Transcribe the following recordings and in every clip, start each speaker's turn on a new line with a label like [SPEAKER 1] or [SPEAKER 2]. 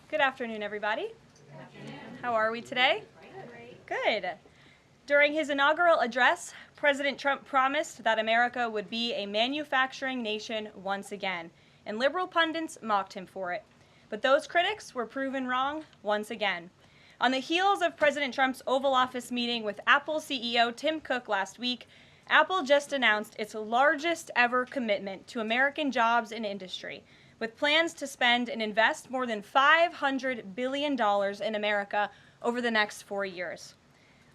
[SPEAKER 1] Good afternoon, everybody.
[SPEAKER 2] Good afternoon.
[SPEAKER 1] How are we today?
[SPEAKER 2] Great.
[SPEAKER 1] Good. During his inaugural address, President Trump promised that America would be a manufacturing nation once again, and liberal pundits mocked him for it. But those critics were proven wrong once again. On the heels of President Trump's Oval Office meeting with Apple CEO Tim Cook last week, Apple just announced its largest ever commitment to American jobs and industry, with plans to spend and invest more than $500 billion in America over the next 4 years.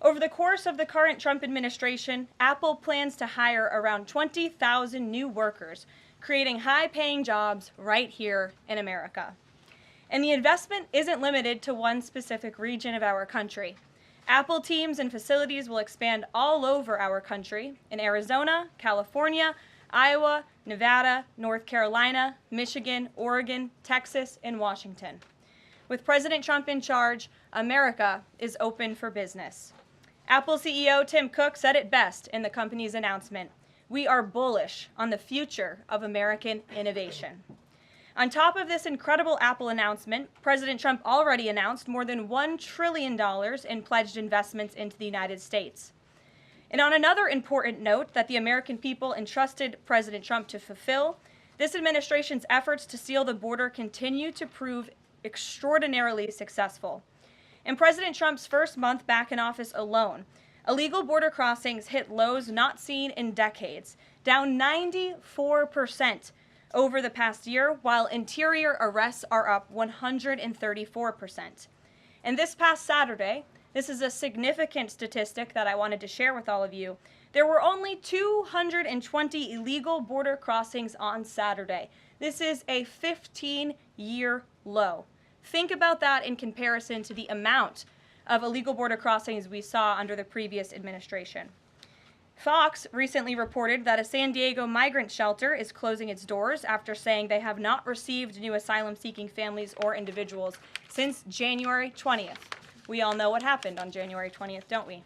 [SPEAKER 1] Over the course of the current Trump administration, Apple plans to hire around 20,000 new workers, creating high-paying jobs right here in America. And the investment isn't limited to one specific region of our country. Apple teams and facilities will expand all over our country in Arizona, California, Iowa, Nevada, North Carolina, Michigan, Oregon, Texas, and Washington. With President Trump in charge, America is open for business. Apple CEO Tim Cook said it best in the company's announcement: "We are bullish on the future of American innovation." On top of this incredible Apple announcement, President Trump already announced more than $1 trillion in pledged investments into the United States. And on another important note that the American people entrusted President Trump to fulfill, this administration's efforts to seal the border continue to prove extraordinarily successful. In President Trump's first month back in office alone, illegal border crossings hit lows not seen in decades, down 94% over the past year, while interior arrests are up 134%. And this past Saturday, this is a significant statistic that I wanted to share with all of you. There were only 220 illegal border crossings on Saturday. This is a 15-year low. Think about that in comparison to the amount of illegal border crossings we saw under the previous administration. Fox recently reported that a San Diego migrant shelter is closing its doors after saying they have not received new asylum-seeking families or individuals since January 20th. We all know what happened on January 20th, don't we?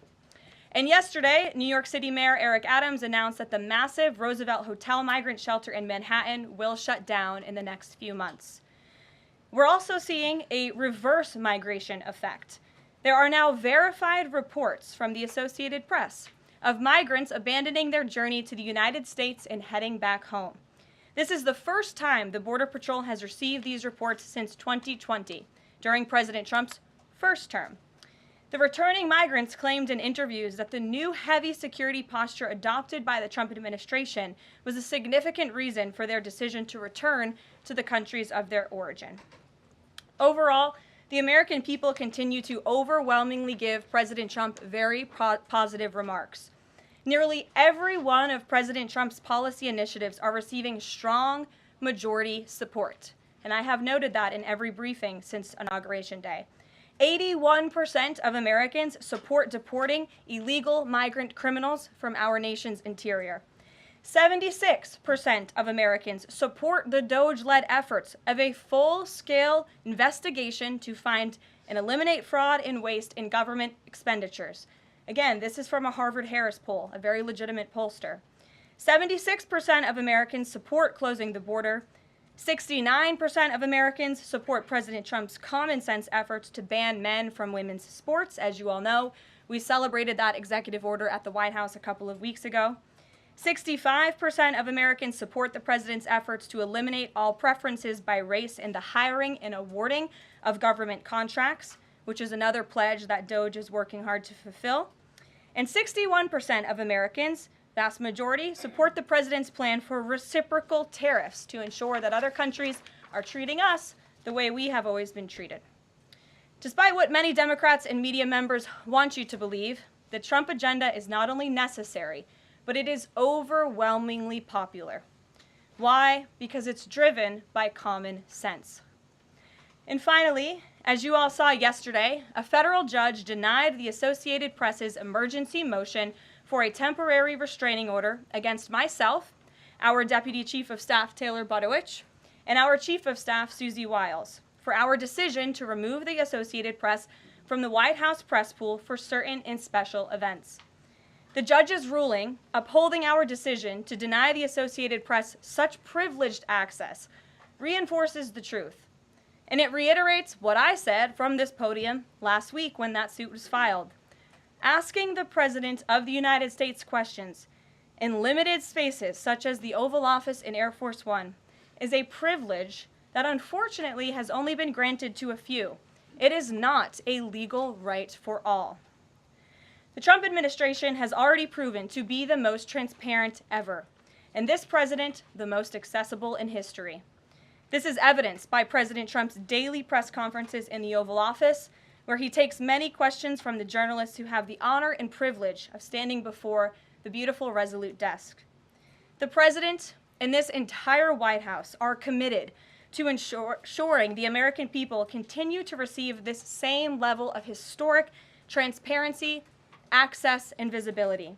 [SPEAKER 1] And yesterday, New York City Mayor Eric Adams announced that the massive Roosevelt Hotel migrant shelter in Manhattan will shut down in the next few months. We're also seeing a reverse migration effect. There are now verified reports from the Associated Press of migrants abandoning their journey to the United States and heading back home. This is the first time the Border Patrol has received these reports since 2020, during President Trump's first term. The returning migrants claimed in interviews that the new heavy security posture adopted by the Trump administration was a significant reason for their decision to return to the countries of their origin. Overall, the American people continue to overwhelmingly give President Trump very positive remarks. Nearly every one of President Trump's policy initiatives are receiving strong majority support, and I have noted that in every briefing since Inauguration Day. 81% of Americans support deporting illegal migrant criminals from our nation's interior. 76% of Americans support the DOJ-led efforts of a full-scale investigation to find and eliminate fraud and waste in government expenditures. Again, this is from a Harvard-Harris poll, a very legitimate pollster. 76% of Americans support closing the border. 69% of Americans support President Trump's common sense efforts to ban men from women's sports. As you all know, we celebrated that executive order at the White House a couple of weeks ago. 65% of Americans support the president's efforts to eliminate all preferences by race in the hiring and awarding of government contracts, which is another pledge that DOJ is working hard to fulfill. And 61% of Americans, vast majority, support the president's plan for reciprocal tariffs to ensure that other countries are treating us the way we have always been treated. Despite what many Democrats and media members want you to believe, the Trump agenda is not only necessary, but it is overwhelmingly popular. Why? Because it's driven by common sense. And finally, as you all saw yesterday, a federal judge denied the Associated Press's emergency motion for a temporary restraining order against myself, our Deputy Chief of Staff Taylor Budowich, and our Chief of Staff Susie Wiles for our decision to remove the Associated Press from the White House press pool for certain and special events. The judge's ruling, upholding our decision to deny the Associated Press such privileged access, reinforces the truth. And it reiterates what I said from this podium last week when that suit was filed. Asking the President of the United States questions in limited spaces, such as the Oval Office in Air Force One, is a privilege that unfortunately has only been granted to a few. It is not a legal right for all. The Trump administration has already proven to be the most transparent ever, and this president, the most accessible in history. This is evidenced by President Trump's daily press conferences in the Oval Office, where he takes many questions from the journalists who have the honor and privilege of standing before the beautiful Resolute desk. The president and this entire White House are committed to ensuring the American people continue to receive this same level of historic transparency, access, and visibility.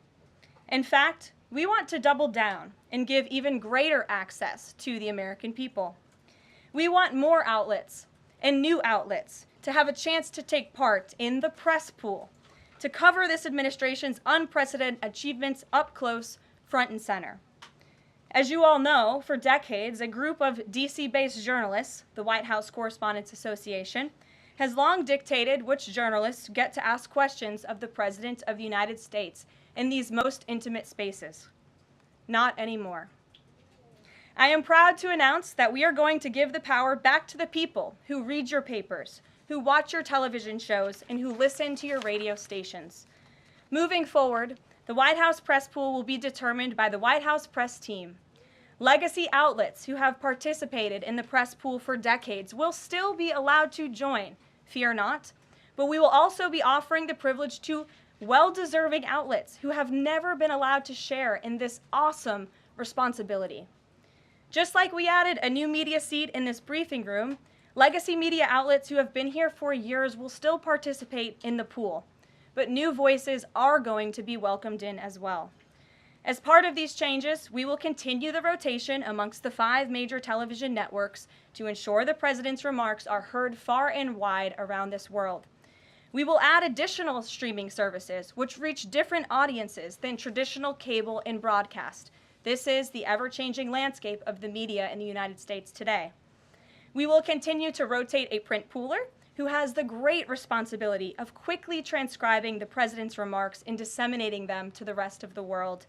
[SPEAKER 1] In fact, we want to double down and give even greater access to the American people. We want more outlets and new outlets to have a chance to take part in the press pool, to cover this administration's unprecedented achievements up close, front and center. As you all know, for decades, a group of DC-based journalists, the White House Correspondents Association, has long dictated which journalists get to ask questions of the President of the United States in these most intimate spaces. Not anymore. I am proud to announce that we are going to give the power back to the people who read your papers, who watch your television shows, and who listen to your radio stations. Moving forward, the White House press pool will be determined by the White House press team. Legacy outlets who have participated in the press pool for decades will still be allowed to join, fear not, but we will also be offering the privilege to well-deserving outlets who have never been allowed to share in this awesome responsibility. Just like we added a new media seat in this briefing room, legacy media outlets who have been here for years will still participate in the pool, but new voices are going to be welcomed in as well. As part of these changes, we will continue the rotation amongst the 5 major television networks to ensure the president's remarks are heard far and wide around this world. We will add additional streaming services which reach different audiences than traditional cable and broadcast. This is the ever-changing landscape of the media in the United States today. We will continue to rotate a print pooler who has the great responsibility of quickly transcribing the president's remarks and disseminating them to the rest of the world.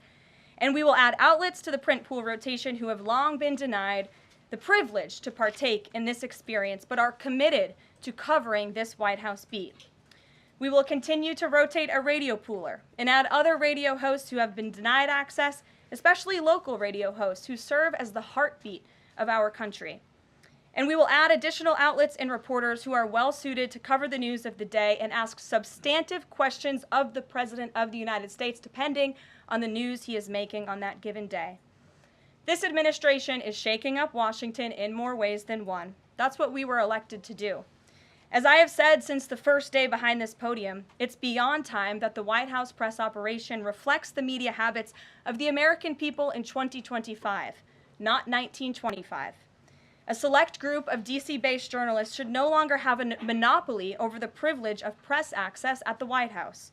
[SPEAKER 1] And we will add outlets to the print pool rotation who have long been denied the privilege to partake in this experience, but are committed to covering this White House beat. We will continue to rotate a radio pooler and add other radio hosts who have been denied access, especially local radio hosts who serve as the heartbeat of our country. And we will add additional outlets and reporters who are well suited to cover the news of the day and ask substantive questions of the President of the United States, depending on the news he is making on that given day. This administration is shaking up Washington in more ways than one. That's what we were elected to do. As I have said since the first day behind this podium, it's beyond time that the White House press operation reflects the media habits of the American people in 2025, not 1925. A select group of DC-based journalists should no longer have a monopoly over the privilege of press access at the White House.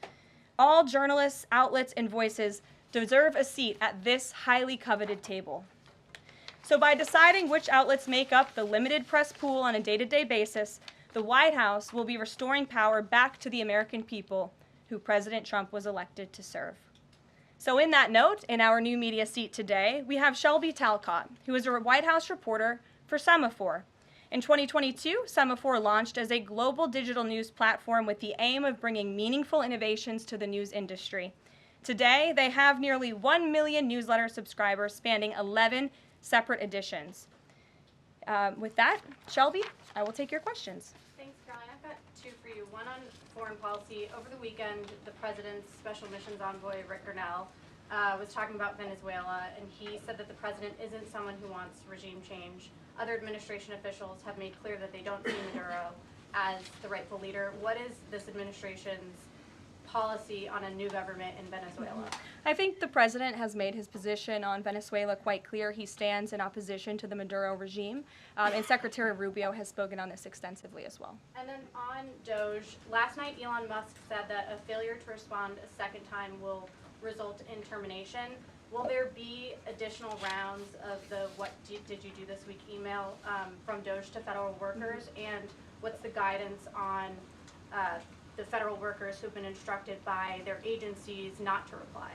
[SPEAKER 1] All journalists, outlets, and voices deserve a seat at this highly coveted table. So by deciding which outlets make up the limited press pool on a day-to-day basis, the White House will be restoring power back to the American people who President Trump was elected to serve. So in that note, in our new media seat today, we have Shelby Talcott, who is a White House reporter for Semaphore. In 2022, Semaphore launched as a global digital news platform with the aim of bringing meaningful innovations to the news industry. Today, they have nearly 1 million newsletter subscribers spanning 11 separate editions. With that, Shelby, I will take your questions.
[SPEAKER 2] Thanks, Caroline. I've got 2 for you. One on foreign policy. Over the weekend, the president's special missions envoy, Rick Grenell, was talking about Venezuela, and he said that the president isn't someone who wants regime change. Other administration officials have made clear that they don't see Maduro as the rightful leader. What is this administration's policy on a new government in Venezuela?
[SPEAKER 1] I think the president has made his position on Venezuela quite clear. He stands in opposition to the Maduro regime, and Secretary Rubio has spoken on this extensively as well.
[SPEAKER 2] And then on Doge, last night Elon Musk said that a failure to respond a second time will result in termination. Will there be additional rounds of the did you do this week email from DOJ to federal workers? And what's the guidance on the federal workers who've been instructed by their agencies not to reply?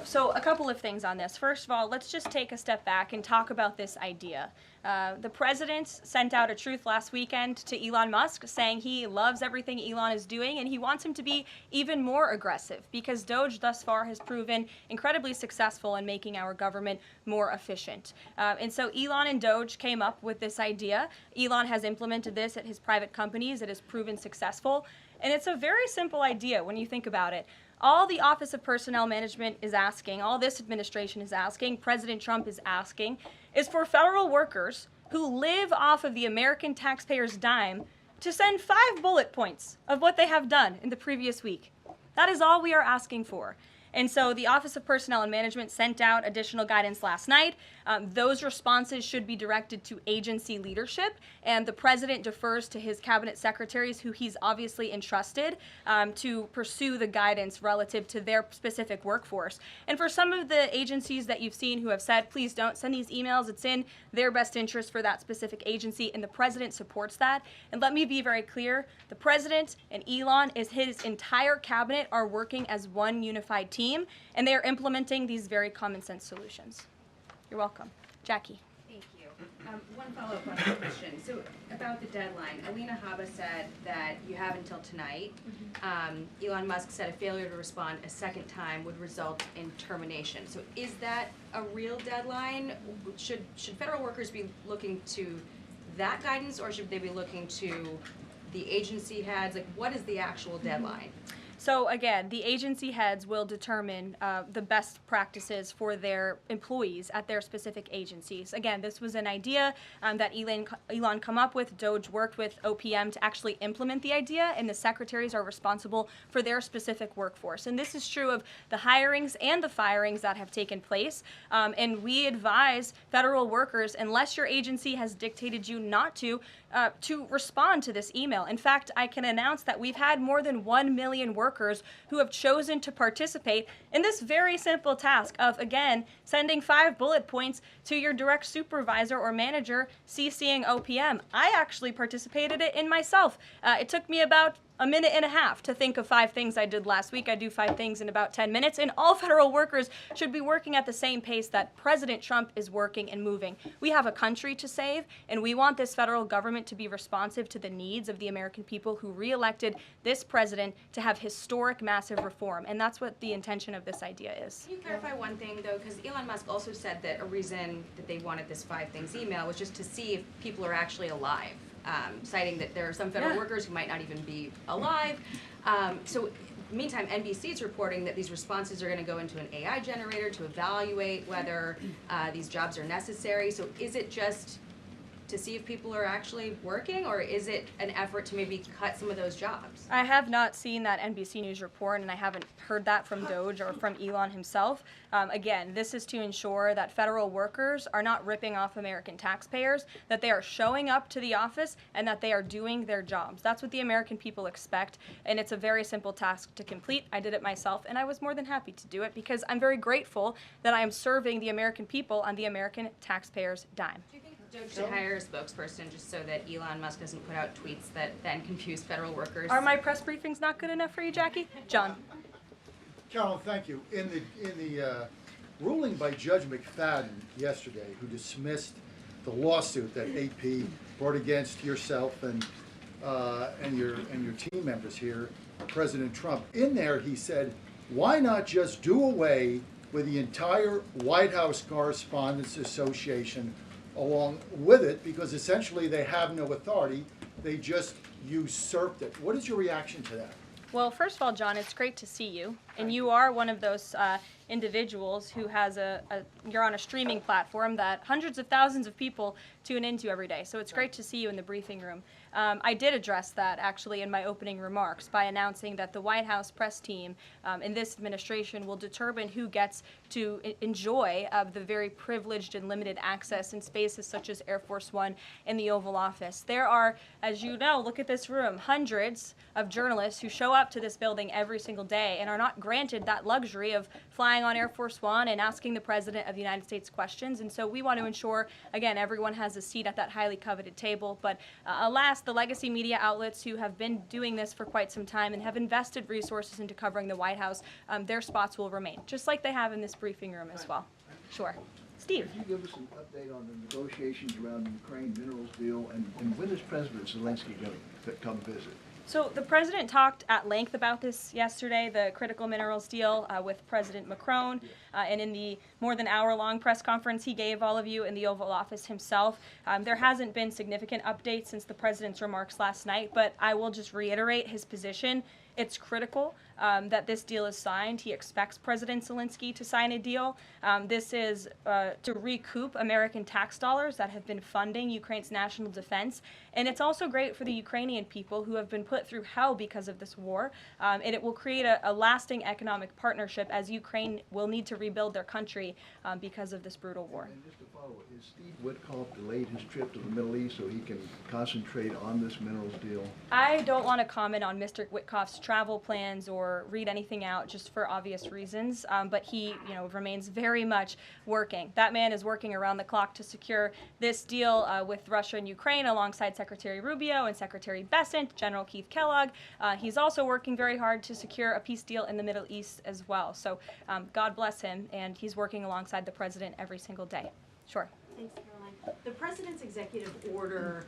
[SPEAKER 1] So a couple of things on this. First of all, let's just take a step back and talk about this idea. The president sent out a truth last weekend to Elon Musk saying he loves everything Elon is doing and he wants him to be even more aggressive because DOJ thus far has proven incredibly successful in making our government more efficient. And so Elon and DOJ came up with this idea. Elon has implemented this at his private companies. It has proven successful. And it's a very simple idea when you think about it. All the Office of Personnel Management is asking, all this administration is asking, President Trump is asking, is for federal workers who live off of the American taxpayer's dime to send 5 bullet points of what they have done in the previous week. That is all we are asking for. And so the Office of Personnel and Management sent out additional guidance last night. Those responses should be directed to agency leadership, and the president defers to his cabinet secretaries, who he's obviously entrusted to pursue the guidance relative to their specific workforce. And for some of the agencies that you've seen who have said, please don't send these emails, it's in their best interest for that specific agency, and the president supports that. And let me be very clear, the president and Elon, his entire cabinet are working as one unified team, and they are implementing these very common sense solutions. You're welcome. Jackie.
[SPEAKER 3] Thank you. One follow-up on that question. So about the deadline, Alina Habba said that you have until tonight. Elon Musk said a failure to respond a second time would result in termination. So is that a real deadline? Should federal workers be looking to that guidance, or should they be looking to the agency heads? Like, what is the actual deadline?
[SPEAKER 1] So again, the agency heads will determine the best practices for their employees at their specific agencies. Again, this was an idea that Elon come up with. DOJ worked with OPM to actually implement the idea, and the secretaries are responsible for their specific workforce. And this is true of the hirings and the firings that have taken place. And we advise federal workers, unless your agency has dictated you not to respond to this email. In fact, I can announce that we've had more than 1 million workers who have chosen to participate in this very simple task of, again, sending 5 bullet points to your direct supervisor or manager, CCing OPM. I actually participated in myself. It took me about a minute and a half to think of 5 things I did last week. I do 5 things in about 10 minutes, and all federal workers should be working at the same pace that President Trump is working and moving. We have a country to save, and we want this federal government to be responsive to the needs of the American people who re-elected this president to have historic, massive reform, and that's what the intention of this idea is.
[SPEAKER 3] Can you clarify one thing, though? Because Elon Musk also said that a reason that they wanted this 5 things email was just to see if people are actually alive. Citing that there are some federal workers who might not even be alive. So meantime, NBC is reporting that these responses are going to go into an AI generator to evaluate whether these jobs are necessary. So is it just to see if people are actually working, or is it an effort to maybe cut some of those jobs?
[SPEAKER 1] I have not seen that NBC News report, and I haven't heard that from DOJ or from Elon himself. Again, this is to ensure that federal workers are not ripping off American taxpayers, that they are showing up to the office, and that they are doing their jobs. That's what the American people expect, and it's a very simple task to complete. I did it myself, and I was more than happy to do it because I'm very grateful that I am serving the American people on the American taxpayers' dime.
[SPEAKER 3] Do you think DOJ should hire a spokesperson just so that Elon Musk doesn't put out tweets that then confuse federal workers?
[SPEAKER 1] Are my press briefings not good enough for you, Jackie? John.
[SPEAKER 4] Carolyn, thank you. In the ruling by Judge McFadden yesterday, who dismissed the lawsuit that AP brought against yourself and your team members here, President Trump, in there he said, why not just do away with the entire White House Correspondents Association along with it, because essentially they have no authority, they just usurped it. What is your reaction to that?
[SPEAKER 1] Well, first of all, John, it's great to see you. And you are one of those individuals who has a you're on a streaming platform that hundreds of thousands of people tune into every day. So it's great to see you in the briefing room. I did address that actually in my opening remarks by announcing that the White House press team in this administration will determine who gets to enjoy the very privileged and limited access in spaces such as Air Force One and the Oval Office. There are, as you know, look at this room, hundreds of journalists who show up to this building every single day and are not granted that luxury of flying on Air Force One and asking the President of the United States questions. And so we want to ensure, again, everyone has a seat at that highly coveted table. But alas, the legacy media outlets who have been doing this for quite some time and have invested resources into covering the White House, their spots will remain, just like they have in this briefing room as well. Sure. Steve.
[SPEAKER 5] Could you give us an update on the negotiations around the Ukraine minerals deal, and when is President Zelensky going to come visit?
[SPEAKER 1] So the president talked at length about this yesterday, the critical minerals deal with President Macron, and in the more than hour-long press conference he gave all of you in the Oval Office himself. There hasn't been significant updates since the president's remarks last night, but I will just reiterate his position. It's critical that this deal is signed. He expects President Zelensky to sign a deal. This is to recoup American tax dollars that have been funding Ukraine's national defense. And it's also great for the Ukrainian people who have been put through hell because of this war. And it will create a lasting economic partnership as Ukraine will need to rebuild their country because of this brutal war.
[SPEAKER 5] And just to follow, is Steve Witkoff delayed his trip to the Middle East so he can concentrate on this minerals deal?
[SPEAKER 1] I don't want to comment on Mr. Witkoff's travel plans or read anything out just for obvious reasons, but he, remains very much working. That man is working around the clock to secure this deal with Russia and Ukraine alongside Secretary Rubio and Secretary Bessent, General Keith Kellogg. He's also working very hard to secure a peace deal in the Middle East as well. So God bless him, and he's working alongside the president every single day. Sure.
[SPEAKER 6] Thanks, Caroline. The president's executive order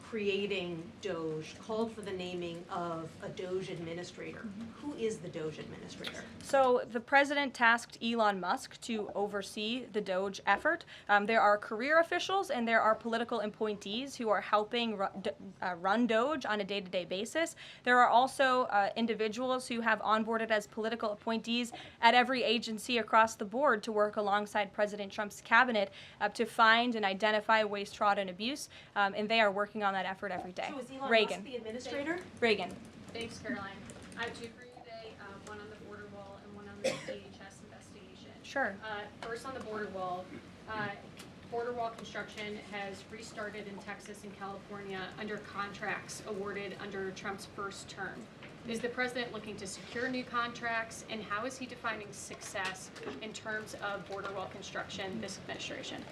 [SPEAKER 6] creating DOGE called for the naming of a DOGE administrator. Who is the DOGE administrator?
[SPEAKER 1] So the president tasked Elon Musk to oversee the DOGE effort. There are career officials and there are political appointees who are helping run DOGE on a day-to-day basis. There are also individuals who have onboarded as political appointees at every agency across the board to work alongside President Trump's cabinet to find and identify waste, fraud, and abuse, and they are working on that effort every day.
[SPEAKER 6] So is Elon
[SPEAKER 1] Reagan.
[SPEAKER 6] Musk the administrator?
[SPEAKER 1] Reagan.
[SPEAKER 2] Thanks, Caroline. I have two for you today, one on the border wall and one on the DHS investigation.
[SPEAKER 1] Sure.
[SPEAKER 2] First on the border wall construction has restarted in Texas and California under contracts awarded under Trump's first term. Is the president looking to secure new contracts, and how is he defining success in terms of border wall construction this administration?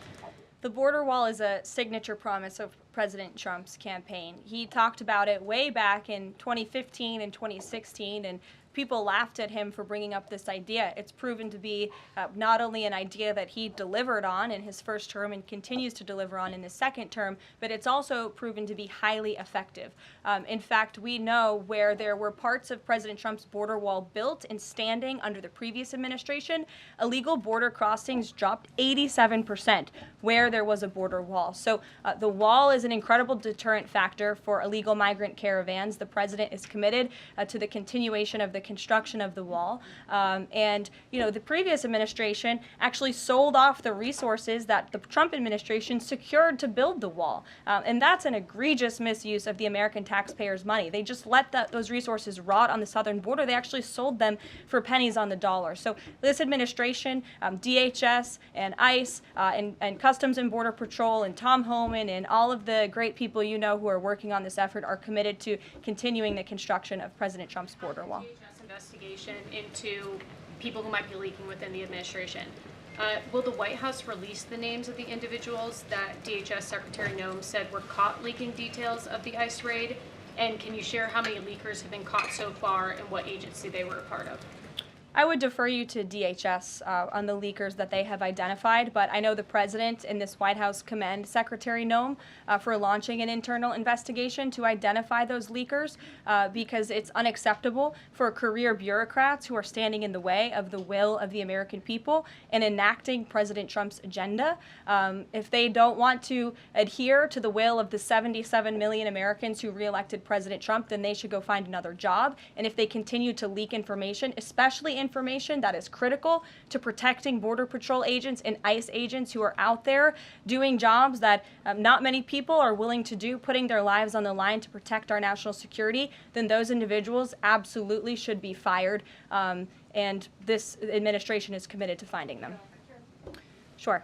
[SPEAKER 1] The border wall is a signature promise of President Trump's campaign. He talked about it way back in 2015 and 2016, and people laughed at him for bringing up this idea. It's proven to be not only an idea that he delivered on in his first term and continues to deliver on in his second term, but it's also proven to be highly effective. In fact, we know where there were parts of President Trump's border wall built and standing under the previous administration, illegal border crossings dropped 87% where there was a border wall. So the wall is an incredible deterrent factor for illegal migrant caravans. The president is committed to the continuation of the construction of the wall. The previous administration actually sold off the resources that the Trump administration secured to build the wall. And that's an egregious misuse of the American taxpayers' money. They just let those resources rot on the southern border. They actually sold them for pennies on the dollar. So this administration, DHS and ICE and Customs and Border Patrol and Tom Homan and all of the great people who are working on this effort are committed to continuing the construction of President Trump's border wall.
[SPEAKER 2] Investigation into people who might be leaking within the administration. Will the White House release the names of the individuals that DHS Secretary Noem said were caught leaking details of the ICE raid? And can you share how many leakers have been caught so far and what agency they were a part of?
[SPEAKER 1] I would defer you to DHS on the leakers that they have identified, but I know the president and this White House commend Secretary Noem for launching an internal investigation to identify those leakers because it's unacceptable for career bureaucrats who are standing in the way of the will of the American people and enacting President Trump's agenda. If they don't want to adhere to the will of the 77 million Americans who reelected President Trump, then they should go find another job. And if they continue to leak information, especially information that is critical to protecting Border Patrol agents and ICE agents who are out there doing jobs that not many people are willing to do, putting their lives on the line to protect our national security, then those individuals absolutely should be fired. And this administration is committed to finding them. Sure.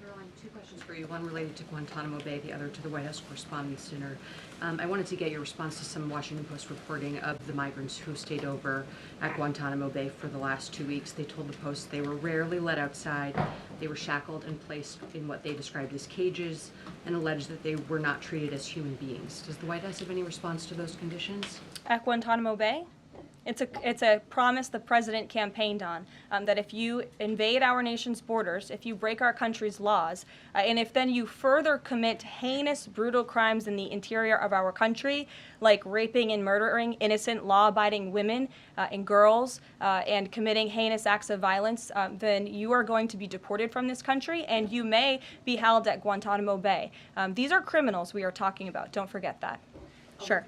[SPEAKER 3] Caroline, two questions for you. One related to Guantanamo Bay, the other to the White House Correspondents' Dinner. I wanted to get your response to some Washington Post reporting of the migrants who stayed over at Guantanamo Bay for the last 2 weeks. They told the Post they were rarely let outside. They were shackled and placed in what they described as cages and alleged that they were not treated as human beings. Does the White House have any response to those conditions?
[SPEAKER 1] At Guantanamo Bay? It's a promise the president campaigned on, that if you invade our nation's borders, if you break our country's laws, and if then you further commit heinous, brutal crimes in the interior of our country, like raping and murdering innocent, law-abiding women and girls, and committing heinous acts of violence, then you are going to be deported from this country, and you may be held at Guantanamo Bay. These are criminals we are talking about. Don't forget that. Sure.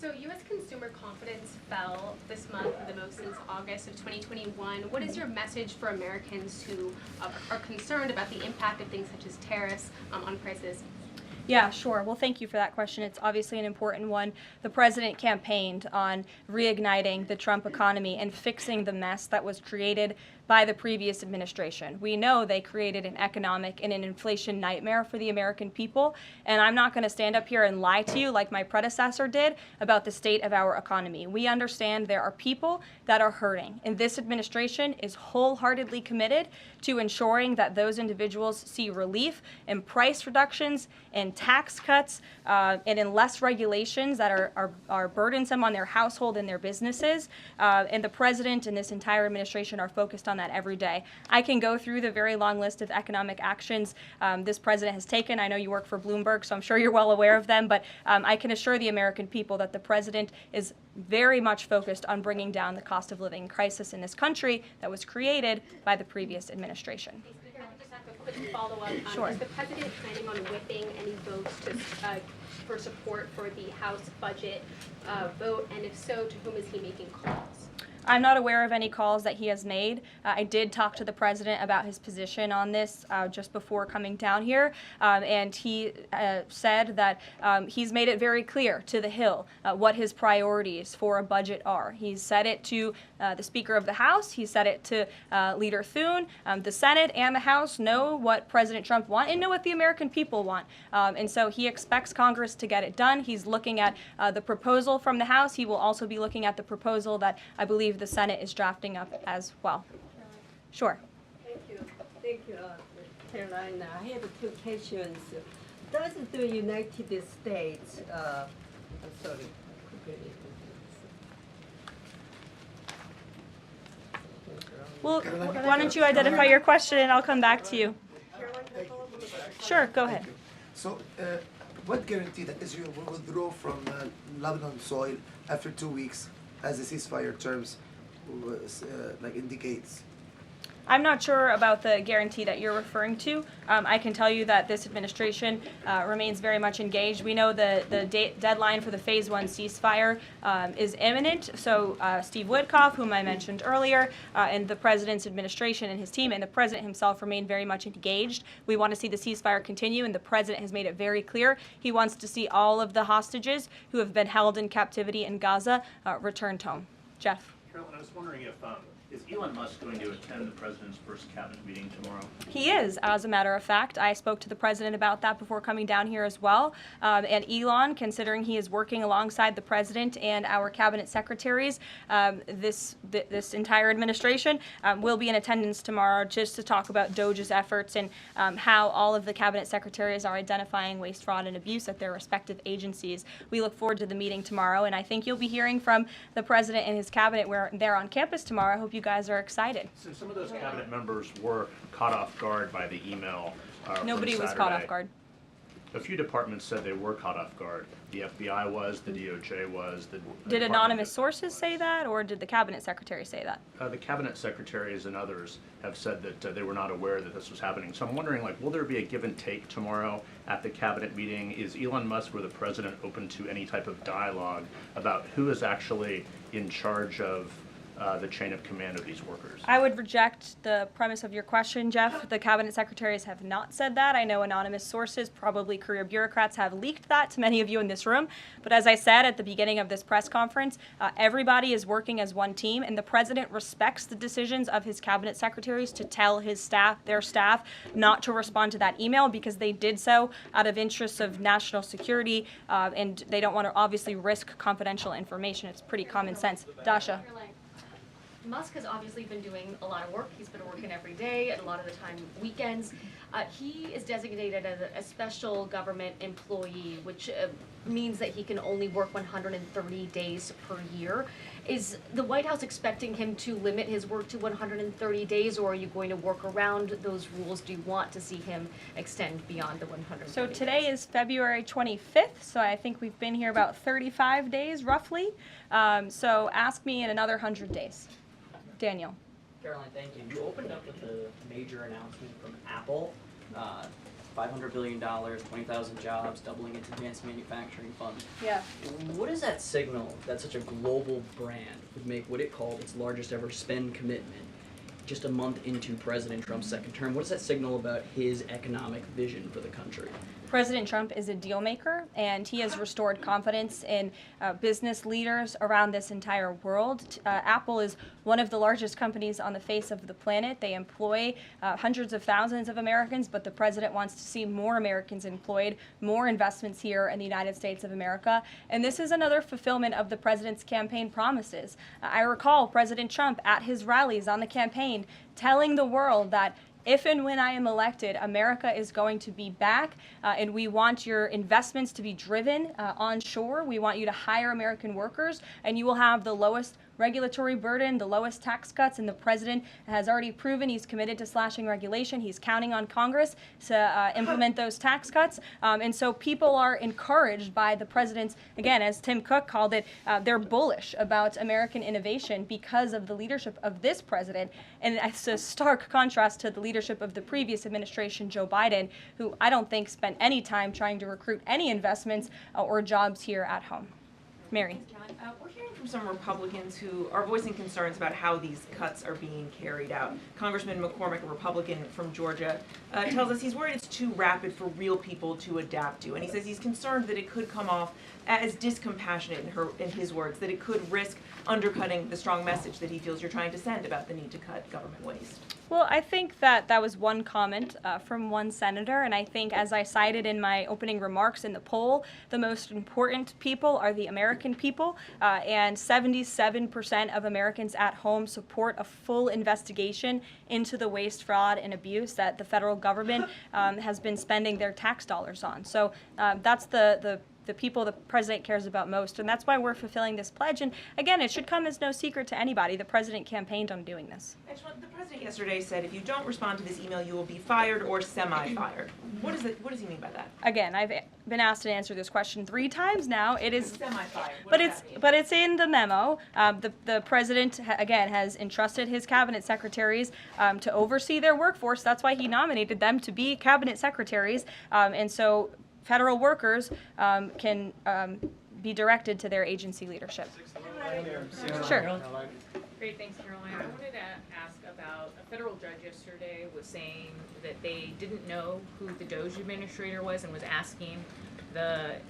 [SPEAKER 7] So U.S. consumer confidence fell this month, the most since August of 2021. What is your message for Americans who are concerned about the impact of things such as tariffs on prices?
[SPEAKER 1] Yeah, sure. Well, thank you for that question. It's obviously an important one. The president campaigned on reigniting the Trump economy and fixing the mess that was created by the previous administration. We know they created an economic and an inflation nightmare for the American people, and I'm not going to stand up here and lie to you like my predecessor did about the state of our economy. We understand there are people that are hurting, and this administration is wholeheartedly committed to ensuring that those individuals see relief and price reductions and tax cuts and in less regulations that are burdensome on their household and their businesses. And the president and this entire administration are focused on that every day. I can go through the very long list of economic actions this president has taken. I know you work for Bloomberg, so I'm sure you're well aware of them, but I can assure the American people that the president is very much focused on bringing down the cost of living crisis in this country that was created by the previous administration.
[SPEAKER 7] Speaker, I can just ask a quick follow-up.
[SPEAKER 1] Sure.
[SPEAKER 7] Is the president planning on whipping any votes for support for the House budget vote? And if so, to whom is he making calls?
[SPEAKER 1] I'm not aware of any calls that he has made. I did talk to the president about his position on this just before coming down here, and he said that he's made it very clear to the Hill what his priorities for a budget are. He's said it to the Speaker of the House. He said it to Leader Thune. The Senate and the House know what President Trump wants and know what the American people want. And so he expects Congress to get it done. He's looking at the proposal from the House. He will also be looking at the proposal that I believe the Senate is drafting up as well. Sure.
[SPEAKER 8] Thank you, Caroline. I have two questions. Does the United States, sorry,
[SPEAKER 1] Well, why don't you identify your question and I'll come back to you. Sure, go ahead.
[SPEAKER 9] So, what guarantee that Israel will withdraw from Lebanon soil after 2 weeks, as the ceasefire terms indicates?
[SPEAKER 1] I'm not sure about the guarantee that you're referring to. I can tell you that this administration remains very much engaged. We know the deadline for the Phase 1 ceasefire is imminent. So Steve Witkoff, whom I mentioned earlier, and the president's administration and his team and the president himself remain very much engaged. We want to see the ceasefire continue, and the president has made it very clear he wants to see all of the hostages who have been held in captivity in Gaza returned home. Jeff.
[SPEAKER 10] Caroline, I was wondering if is Elon Musk going to attend the president's first cabinet meeting tomorrow?
[SPEAKER 1] He is, as a matter of fact. I spoke to the president about that before coming down here as well. And Elon, considering he is working alongside the president and our cabinet secretaries, this entire administration will be in attendance tomorrow just to talk about DOJ's efforts and how all of the cabinet secretaries are identifying waste, fraud, and abuse at their respective agencies. We look forward to the meeting tomorrow, and I think you'll be hearing from the president and his cabinet where they're on campus tomorrow. I hope you guys are excited.
[SPEAKER 10] Since some of those cabinet members were caught off guard by the email
[SPEAKER 1] Nobody was caught off guard.
[SPEAKER 10] A few departments said they were caught off guard. The FBI was, the DOJ was.
[SPEAKER 1] Did anonymous sources say that, or did the cabinet secretary say that?
[SPEAKER 10] The cabinet secretaries and others have said that they were not aware that this was happening. So I'm wondering, will there be a give and take tomorrow at the cabinet meeting? Is Elon Musk or the president open to any type of dialogue about who is actually in charge of the chain of command of these workers?
[SPEAKER 1] I would reject the premise of your question, Jeff. The cabinet secretaries have not said that. I know anonymous sources, probably career bureaucrats, have leaked that to many of you in this room. But as I said at the beginning of this press conference, everybody is working as one team, and the president respects the decisions of his cabinet secretaries to tell his staff, their staff, not to respond to that email because they did so out of interests of national security, and they don't want to obviously risk confidential information. It's pretty common sense. Dasha.
[SPEAKER 3] Musk has obviously been doing a lot of work. He's been working every day, and a lot of the time weekends. He is designated as a special government employee, which means that he can only work 130 days per year. Is the White House expecting him to limit his work to 130 days, or are you going to work around those rules? Do you want to see him extend beyond the 130
[SPEAKER 1] So
[SPEAKER 3] days?
[SPEAKER 1] today is February 25th, so I think we've been here about 35 days roughly. So ask me in another 100 days. Daniel.
[SPEAKER 11] Karoline, thank you. You opened up with a major announcement from Apple, $500 billion, 20,000 jobs, doubling its advanced manufacturing fund.
[SPEAKER 1] Yeah.
[SPEAKER 11] What does that signal that such a global brand would make what it called its largest ever spend commitment just a month into President Trump's second term? What does that signal about his economic vision for the country?
[SPEAKER 1] President Trump is a deal maker, and he has restored confidence in business leaders around this entire world. Apple is one of the largest companies on the face of the planet. They employ hundreds of thousands of Americans, but the president wants to see more Americans employed, more investments here in the United States of America. And this is another fulfillment of the president's campaign promises. I recall President Trump at his rallies on the campaign telling the world that if and when I am elected, America is going to be back, and we want your investments to be driven onshore. We want you to hire American workers, and you will have the lowest regulatory burden, the lowest tax cuts, and the president has already proven he's committed to slashing regulation. He's counting on Congress to implement those tax cuts. And so people are encouraged by the president's, again, as Tim Cook called it, they're bullish about American innovation because of the leadership of this president. And it's a stark contrast to the leadership of the previous administration, Joe Biden, who I don't think spent any time trying to recruit any investments or jobs here at home. Mary.
[SPEAKER 12] We're hearing from some Republicans who are voicing concerns about how these cuts are being carried out. Congressman McCormick, a Republican from Georgia, tells us he's worried it's too rapid for real people to adapt to. And he says he's concerned that it could come off as discompassionate, in his words, that it could risk undercutting the strong message that he feels you're trying to send about the need to cut government waste.
[SPEAKER 1] Well, I think that was one comment from one senator, and I think, as I cited in my opening remarks in the poll, the most important people are the American people, and 77% of Americans at home support a full investigation into the waste, fraud, and abuse that the federal government has been spending their tax dollars on. So that's the people the president cares about most, and that's why we're fulfilling this pledge. And again, it should come as no secret to anybody. The president campaigned on doing this.
[SPEAKER 12] The president yesterday said if you don't respond to this email, you will be fired or semi-fired. What does he mean by that?
[SPEAKER 1] Again, I've been asked to answer this question 3 times now. It is
[SPEAKER 12] semi-fired.
[SPEAKER 1] But it's in the memo. The president again has entrusted his cabinet secretaries to oversee their workforce. That's why he nominated them to be cabinet secretaries, and so federal workers can be directed to their agency leadership. Sure.
[SPEAKER 13] Great, thanks, Caroline. I wanted to ask about a federal judge yesterday was saying that they didn't know who the DOJ administrator was and was asking the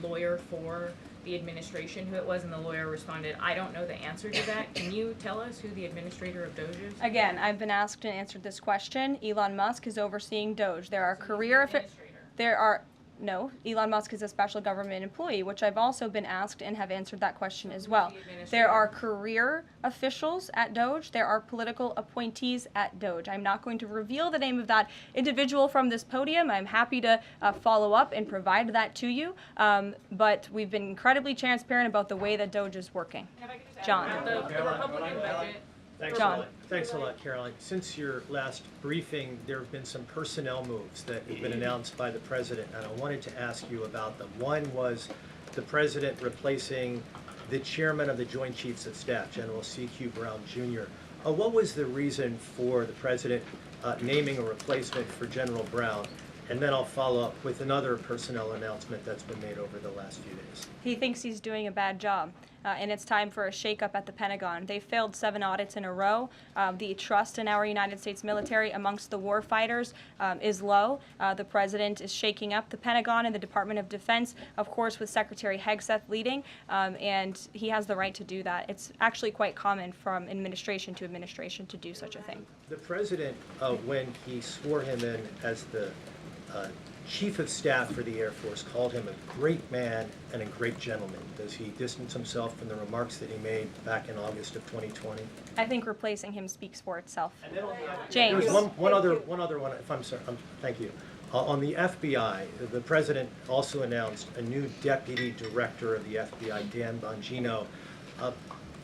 [SPEAKER 13] lawyer for the administration who it was, and the lawyer responded, I don't know the answer to that. Can you tell us who the administrator of DOJ is?
[SPEAKER 1] Again, I've been asked and answered this question. Elon Musk is overseeing DOJ. There are career No, Elon Musk is a special government employee, which I've also been asked and have answered that question as well. There are career officials at DOJ. There are political appointees at DOJ. I'm not going to reveal the name of that individual from this podium. I'm happy to follow up and provide that to you. But we've been incredibly transparent about the way that DOJ is working. John.
[SPEAKER 13] The Republican budget.
[SPEAKER 14] Thanks a lot, Caroline. Since your last briefing, there have been some personnel moves that have been announced by the president, and I wanted to ask you about them. One was the president replacing the chairman of the Joint Chiefs of Staff, General C.Q. Brown, Jr. What was the reason for the president naming a replacement for General Brown? and then I'll follow up with another personnel announcement that's been made over the last few days.
[SPEAKER 1] He thinks he's doing a bad job. And it's time for a shakeup at the Pentagon. They failed 7 audits in a row. The trust in our United States military amongst the war fighters is low. The president is shaking up the Pentagon and the Department of Defense, of course, with Secretary Hegseth leading, and he has the right to do that. It's actually quite common from administration to administration to do such a thing.
[SPEAKER 14] The president, when he swore him in as the Chief of Staff for the Air Force, called him a great man and a great gentleman. Does he distance himself from the remarks that he made back in August of 2020?
[SPEAKER 1] I think replacing him speaks for itself.
[SPEAKER 14] James.
[SPEAKER 1] James.
[SPEAKER 14] One other one, if I'm sorry, thank you. On the FBI, the president also announced a new deputy director of the FBI, Dan Bongino.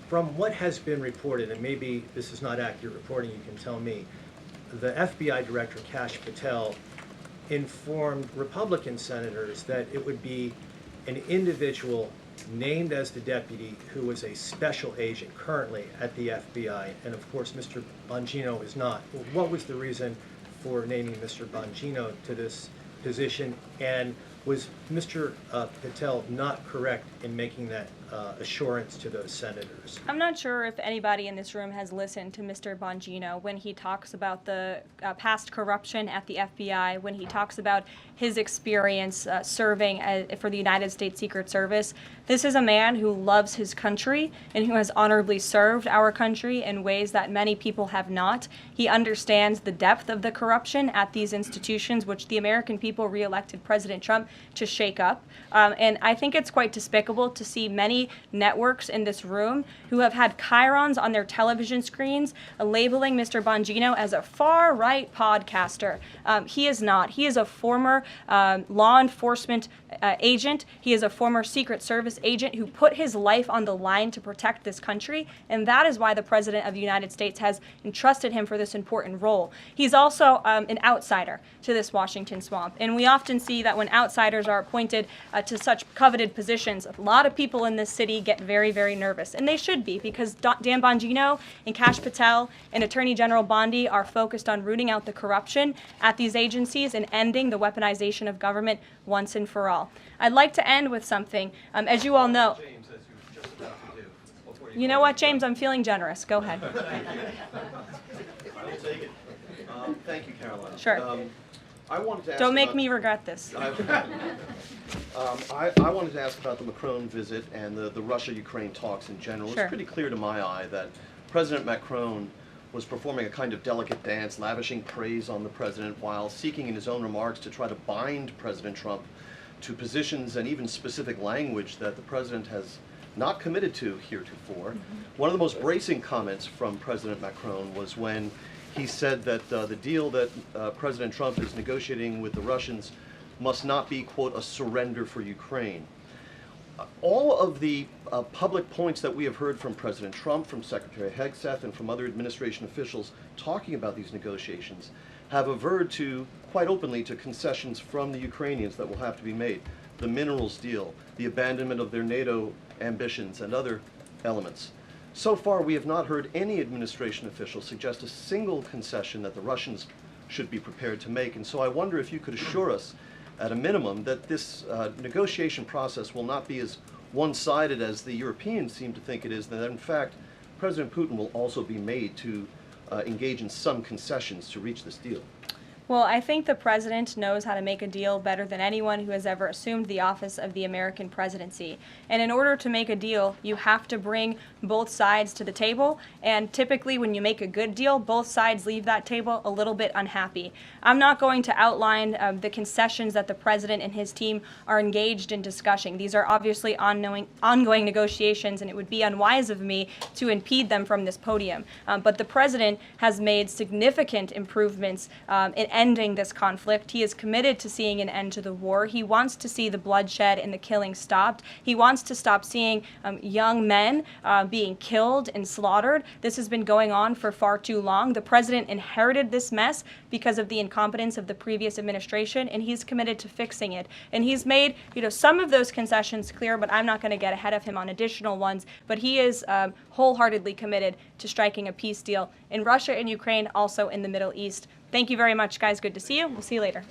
[SPEAKER 14] From what has been reported, and maybe this is not accurate reporting, you can tell me, the FBI director, Kash Patel, informed Republican senators that it would be an individual named as the deputy who was a special agent currently at the FBI, and of course Mr. Bongino is not. What was the reason for naming Mr. Bongino to this position, and was Mr. Patel not correct in making that assurance to those senators?
[SPEAKER 1] I'm not sure if anybody in this room has listened to Mr. Bongino when he talks about the past corruption at the FBI, when he talks about his experience serving for the United States Secret Service. This is a man who loves his country and who has honorably served our country in ways that many people have not. He understands the depth of the corruption at these institutions, which the American people re-elected President Trump to shake up. And I think it's quite despicable to see many networks in this room who have had chyrons on their television screens labeling Mr. Bongino as a far-right podcaster. He is not. He is a former law enforcement agent. He is a former Secret Service agent who put his life on the line to protect this country, and that is why the President of the United States has entrusted him for this important role. He's also an outsider to this Washington swamp, and we often see that when outsiders are appointed to such coveted positions, a lot of people in this city get very, very nervous, and they should be, because Dan Bongino and Kash Patel and Attorney General Bondi are focused on rooting out the corruption at these agencies and ending the weaponization of government once and for all. I'd like to end with something. As you all know,
[SPEAKER 15] James, as you were just about to do, before
[SPEAKER 1] you know what, James? I'm feeling generous. Go ahead.
[SPEAKER 15] I will take it. Thank you, Caroline.
[SPEAKER 1] Sure.
[SPEAKER 15] I wanted to ask
[SPEAKER 1] Don't make
[SPEAKER 15] about-
[SPEAKER 1] me regret this.
[SPEAKER 15] I wanted to ask about the Macron visit and the Russia-Ukraine talks in general.
[SPEAKER 1] Sure.
[SPEAKER 15] It's pretty clear to my eye that President Macron was performing a kind of delicate dance, lavishing praise on the president while seeking in his own remarks to try to bind President Trump to positions and even specific language that the president has not committed to heretofore. One of the most bracing comments from President Macron was when he said that the deal that President Trump is negotiating with the Russians must not be, quote, a surrender for Ukraine. All of the public points that we have heard from President Trump, from Secretary Hegseth, and from other administration officials talking about these negotiations have averred to, quite openly, to concessions from the Ukrainians that will have to be made. The minerals deal, the abandonment of their NATO ambitions, and other elements. So far, we have not heard any administration official suggest a single concession that the Russians should be prepared to make. And so I wonder if you could assure us, at a minimum, that this negotiation process will not be as one-sided as the Europeans seem to think it is, that in fact, President Putin will also be made to engage in some concessions to reach this deal.
[SPEAKER 1] Well, I think the president knows how to make a deal better than anyone who has ever assumed the office of the American presidency. And in order to make a deal, you have to bring both sides to the table. And typically when you make a good deal, both sides leave that table a little bit unhappy. I'm not going to outline the concessions that the president and his team are engaged in discussing. These are obviously ongoing negotiations, and it would be unwise of me to impede them from this podium. But the president has made significant improvements in ending this conflict. He is committed to seeing an end to the war. He wants to see the bloodshed and the killing stopped. He wants to stop seeing young men being killed and slaughtered. This has been going on for far too long. The president inherited this mess because of the incompetence of the previous administration, and he's committed to fixing it. And he's made, some of those concessions clear, but I'm not going to get ahead of him on additional ones. But he is wholeheartedly committed to striking a peace deal in Russia and Ukraine, also in the Middle East. Thank you very much, guys. Good to see you. We'll see you later.